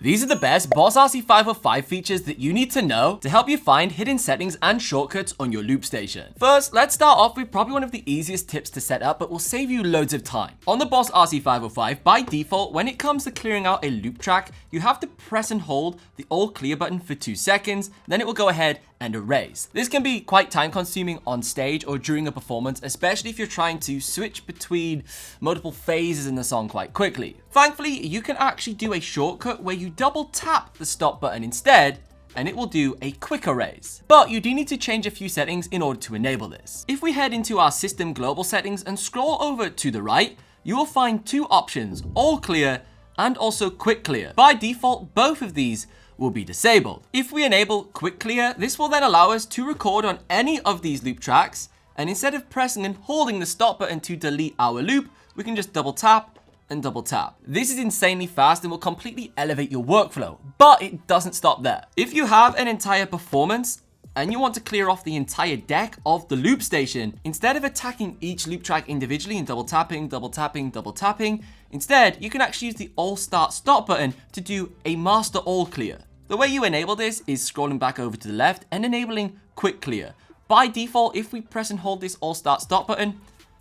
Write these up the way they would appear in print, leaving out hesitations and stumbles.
These are the best Boss RC-505 features that you need to know to help you find hidden settings and shortcuts on your loop station. First, let's start off with probably one of the easiest tips to set up, but will save you loads of time. On the Boss RC-505, by default, when it comes to clearing out a loop track, you have to press and hold the all clear button for 2 seconds, then it will go ahead and erase. This can be quite time consuming on stage or during a performance, especially if you're trying to switch between multiple phases in the song quite quickly. Thankfully, you can actually do a shortcut where you double tap the stop button instead, and it will do a quick erase. But you do need to change a few settings in order to enable this. If we head into our system global settings and scroll over to the right, you will find 2 options, all clear and also quick clear. By default, both of these will be disabled. If we enable quick clear, this will then allow us to record on any of these loop tracks, and instead of pressing and holding the stop button to delete our loop, we can just double tap and double tap. This is insanely fast and will completely elevate your workflow, but it doesn't stop there. If you have an entire performance and you want to clear off the entire deck of the loop station, instead of attacking each loop track individually and double tapping, instead you can actually use the all start stop button to do a master all clear. The way you enable this is scrolling back over to the left and enabling quick clear. By default, if we press and hold this all start stop button,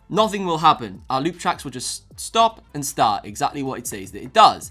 nothing will happen. Our loop tracks will just stop and start, exactly what it says that it does.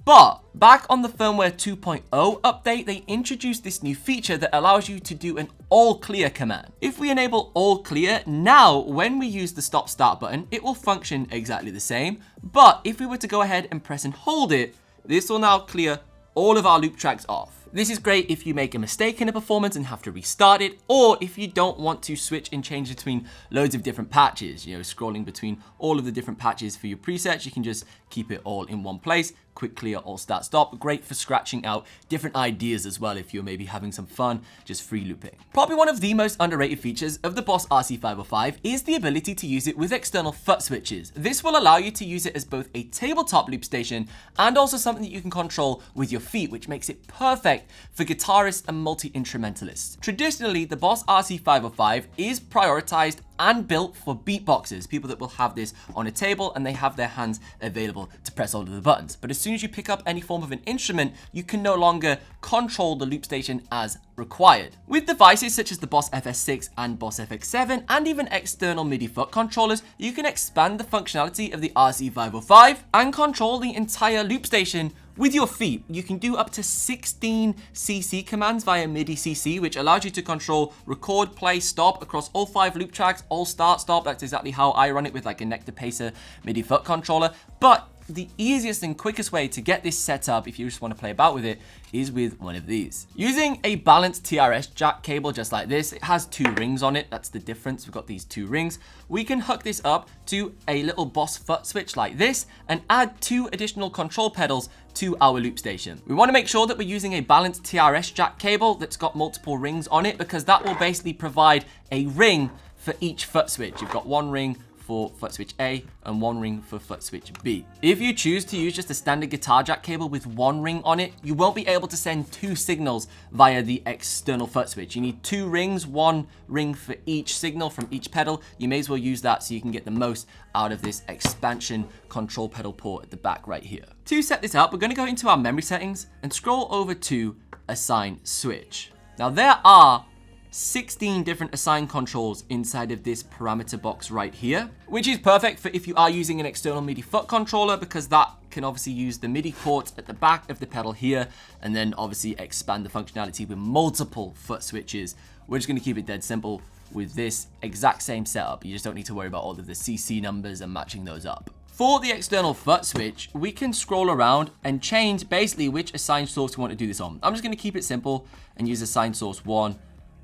But back on the firmware 2.0 update, they introduced this new feature that allows you to do an all clear command. If we enable all clear, now when we use the stop start button, it will function exactly the same. But if we were to go ahead and press and hold it, this will now clear all of our loop tracks off. This is great if you make a mistake in a performance and have to restart it, or if you don't want to switch and change between loads of different patches, scrolling between all of the different patches for your presets, you can just keep it all in one place. Quick clear, all start, stop. Great for scratching out different ideas as well if you're maybe having some fun just free looping. Probably one of the most underrated features of the Boss RC-505 is the ability to use it with external Footswitches. This will allow you to use it as both a tabletop loop station and also something that you can control with your feet, which makes it perfect for guitarists and multi-instrumentalists. Traditionally, the Boss RC-505 is prioritized and built for beatboxers, people that will have this on a table and they have their hands available to press all of the buttons. But as soon as you pick up any form of an instrument, you can no longer control the loop station as required. With devices such as the Boss FS6 and Boss FX7 and even external MIDI foot controllers, you can expand the functionality of the RC-505 and control the entire loop station with your feet. You can do up to 16 CC commands via MIDI CC, which allows you to control record, play, stop across all 5 loop tracks, all start, stop. That's exactly how I run it with like a Nectar Pacer MIDI foot controller. But the easiest and quickest way to get this set up, if you just want to play about with it, is with one of these. Using a balanced TRS jack cable just like this, it has 2 rings on it, that's the difference, we've got these 2 rings. We can hook this up to a little Boss Footswitch like this and add 2 additional control pedals to our loop station. We want to make sure that we're using a balanced TRS jack cable that's got multiple rings on it, because that will basically provide a ring for each Footswitch. You've got 1 ring for Footswitch A and 1 ring for Footswitch B. If you choose to use just a standard guitar jack cable with 1 ring on it, you won't be able to send 2 signals via the external Footswitch. You need 2 rings, 1 ring for each signal from each pedal. You may as well use that so you can get the most out of this expansion control pedal port at the back right here. To set this up, we're going to go into our memory settings and scroll over to Assign Switch. Now there are 16 different assign controls inside of this parameter box right here, which is perfect for if you are using an external MIDI foot controller, because that can obviously use the MIDI ports at the back of the pedal here, and then obviously expand the functionality with multiple foot switches. We're just going to keep it dead simple with this exact same setup. You just don't need to worry about all of the CC numbers and matching those up. For the external foot switch, we can scroll around and change basically which assign source we want to do this on. I'm just going to keep it simple and use assign source 1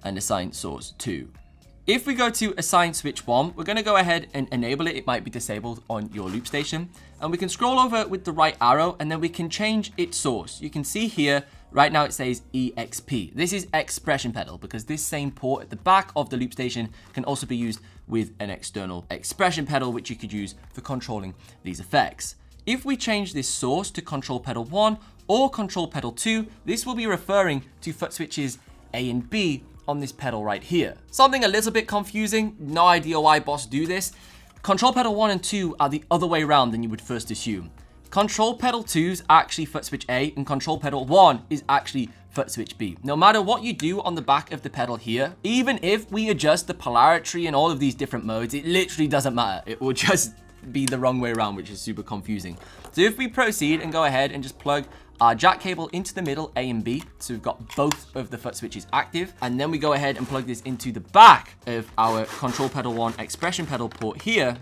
and assign source 2. If we go to assign switch 1, we're going to go ahead and enable it. It might be disabled on your loop station. And we can scroll over with the right arrow and then we can change its source. You can see here, right now it says EXP. This is expression pedal, because this same port at the back of the loop station can also be used with an external expression pedal, which you could use for controlling these effects. If we change this source to control pedal 1 or control pedal 2, this will be referring to foot switches A and B on this pedal right here. Something a little bit confusing, no idea why Boss do this. Control pedal 1 and 2 are the other way around than you would first assume. Control pedal 2 is actually Footswitch A, and control pedal 1 is actually Footswitch B. No matter what you do on the back of the pedal here, even if we adjust the polarity and all of these different modes, it literally doesn't matter. It will just be the wrong way around, which is super confusing. So if we proceed and go ahead and just plug our jack cable into the middle, A and B, so we've got both of the Footswitches active, and then we go ahead and plug this into the back of our control pedal 1 expression pedal port here,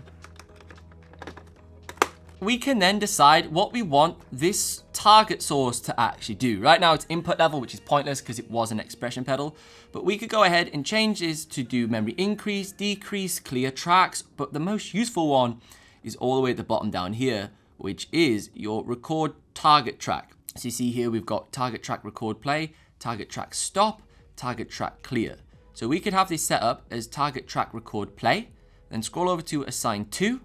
we can then decide what we want this target source to actually do. Right now it's input level, which is pointless because it was an expression pedal, but we could go ahead and change this to do memory increase, decrease, clear tracks, but the most useful one is all the way at the bottom down here, which is your record target track. So you see here we've got target track record play, target track stop, target track clear. So we could have this set up as target track record play, then scroll over to assign to,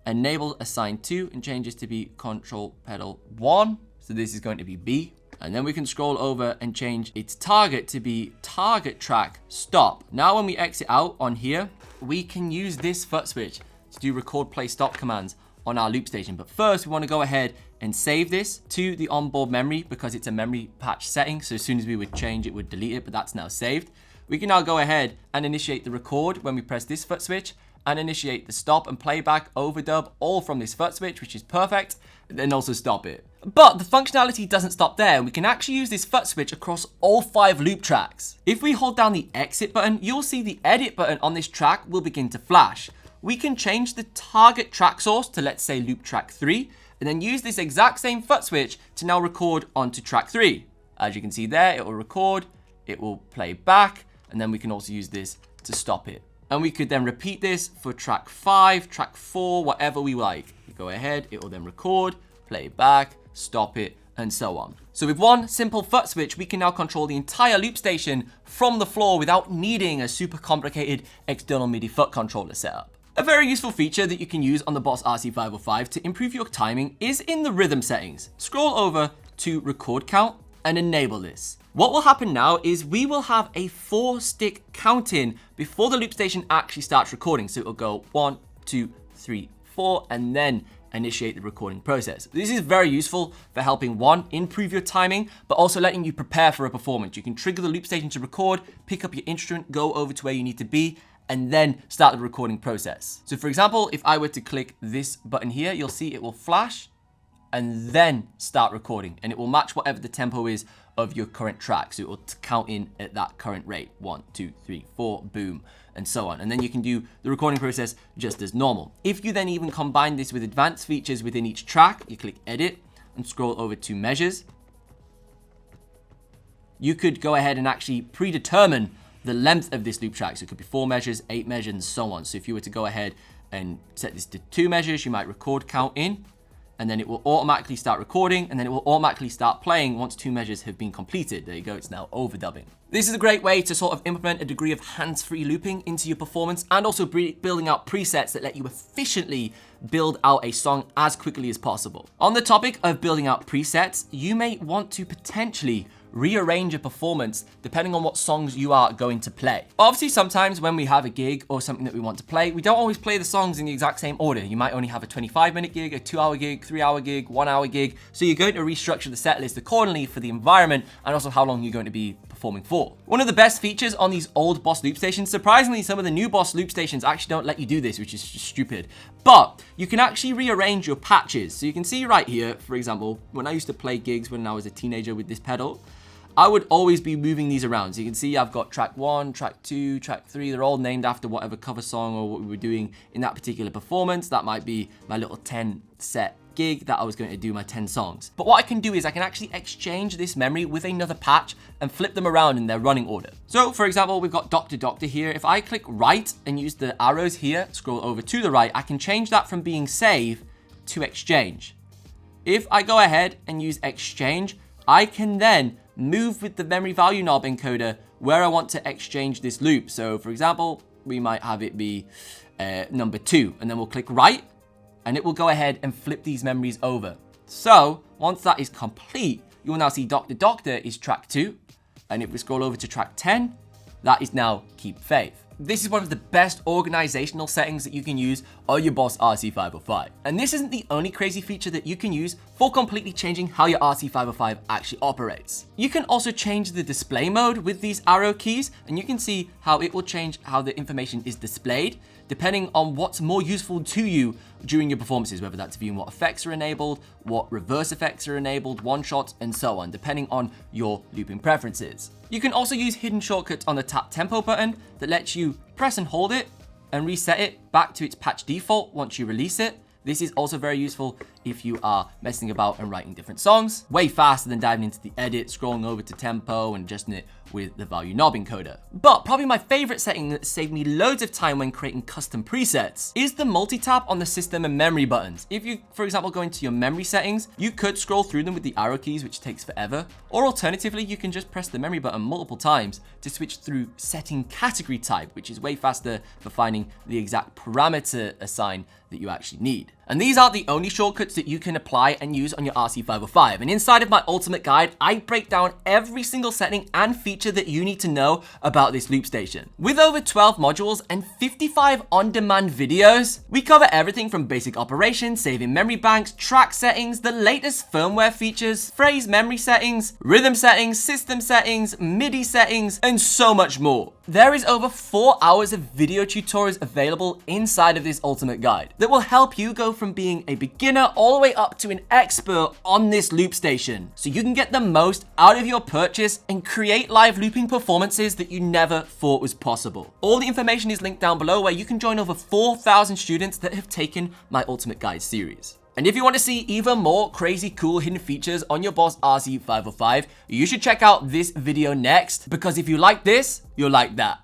enable assign to, and change this to be control pedal 1. So this is going to be B. And then we can scroll over and change its target to be target track stop. Now when we exit out on here, we can use this Footswitch to do record play stop commands on our loop station. But first we want to go ahead and save this to the onboard memory because it's a memory patch setting. So as soon as we would change, it would delete it, but that's now saved. We can now go ahead and initiate the record when we press this Footswitch, and initiate the stop and playback overdub all from this Footswitch, which is perfect, and then also stop it. But the functionality doesn't stop there. We can actually use this Footswitch across all 5 loop tracks. If we hold down the exit button, you'll see the edit button on this track will begin to flash. We can change the target track source to, let's say, loop track 3, and then use this exact same Footswitch to now record onto track 3. As you can see there, it will record, it will play back, and then we can also use this to stop it. And we could then repeat this for track 5, track 4, whatever we like. We go ahead, it will then record, play back, stop it, and so on. So with one simple Footswitch, we can now control the entire loop station from the floor without needing a super complicated external MIDI foot controller setup. A very useful feature that you can use on the Boss RC-505 to improve your timing is in the rhythm settings. Scroll over to record count and enable this. What will happen now is we will have a 4-stick count in before the loop station actually starts recording. So it'll go 1, 2, 3, 4, and then initiate the recording process. This is very useful for helping, one, improve your timing, but also letting you prepare for a performance. You can trigger the loop station to record, pick up your instrument, go over to where you need to be, and then start the recording process. So for example, if I were to click this button here, you'll see it will flash and then start recording, and it will match whatever the tempo is of your current track. So it will count in at that current rate, 1, 2, 3, 4, boom, and so on. And then you can do the recording process just as normal. If you then even combine this with advanced features within each track, you click edit and scroll over to measures. You could go ahead and actually predetermine the length of this loop track. So it could be 4 measures, 8 measures, and so on. So if you were to go ahead and set this to 2 measures, you might record count in, and then it will automatically start recording, and then it will automatically start playing once 2 measures have been completed. There you go, it's now overdubbing. This is a great way to sort of implement a degree of hands-free looping into your performance, and also building out presets that let you efficiently build out a song as quickly as possible. On the topic of building out presets, you may want to potentially rearrange a performance depending on what songs you are going to play. Obviously, sometimes when we have a gig or something that we want to play, we don't always play the songs in the exact same order. You might only have a 25-minute gig, a 2-hour gig, 3-hour gig, 1-hour gig. So you're going to restructure the set list accordingly for the environment and also how long you're going to be performing for. One of the best features on these old Boss loop stations, surprisingly, some of the new Boss loop stations actually don't let you do this, which is just stupid. But you can actually rearrange your patches. So you can see right here, for example, when I used to play gigs when I was a teenager with this pedal, I would always be moving these around. So you can see I've got track 1, track 2, track 3. They're all named after whatever cover song or what we were doing in that particular performance. That might be my little 10 set gig that I was going to do my 10 songs. But what I can do is I can actually exchange this memory with another patch and flip them around in their running order. So for example, we've got Dr. Doctor here. If I click right and use the arrows here, scroll over to the right, I can change that from being save to exchange. If I go ahead and use exchange, I can then move with the memory value knob encoder where I want to exchange this loop. So for example, we might have it be number 2, and then we'll click right, and it will go ahead and flip these memories over. So once that is complete, you will now see Dr. Doctor is track 2, and if we scroll over to track 10, that is now keep fave. this is one of the best organizational settings that you can use on your Boss RC-505. And this isn't the only crazy feature that you can use for completely changing how your RC-505 actually operates. You can also change the display mode with these arrow keys, and you can see how it will change how the information is displayed depending on what's more useful to you during your performances, whether that's viewing what effects are enabled, what reverse effects are enabled, one-shots, and so on, depending on your looping preferences. You can also use hidden shortcuts on the tap tempo button that lets you press and hold it and reset it back to its patch default once you release it. This is also very useful if you are messing about and writing different songs, way faster than diving into the edit, scrolling over to tempo and adjusting it with the value knob encoder. But probably my favorite setting that saved me loads of time when creating custom presets is the multi-tap on the system and memory buttons. If you, for example, go into your memory settings, you could scroll through them with the arrow keys, which takes forever. Or alternatively, you can just press the memory button multiple times to switch through setting category type, which is way faster for finding the exact parameter assign that you actually need. And these aren't the only shortcuts that you can apply and use on your RC-505. And inside of my ultimate guide, I break down every single setting and feature that you need to know about this loop station. With over 12 modules and 55 on-demand videos, we cover everything from basic operations, saving memory banks, track settings, the latest firmware features, phrase memory settings, rhythm settings, system settings, MIDI settings, and so much more. There is over 4 hours of video tutorials available inside of this ultimate guide that will help you go from being a beginner all the way up to an expert on this loop station, so you can get the most out of your purchase and create live looping performances that you never thought was possible. All the information is linked down below, where you can join over 4,000 students that have taken my ultimate guide series. And if you want to see even more crazy cool hidden features on your Boss RC-505, you should check out this video next, because if you like this, you'll like that.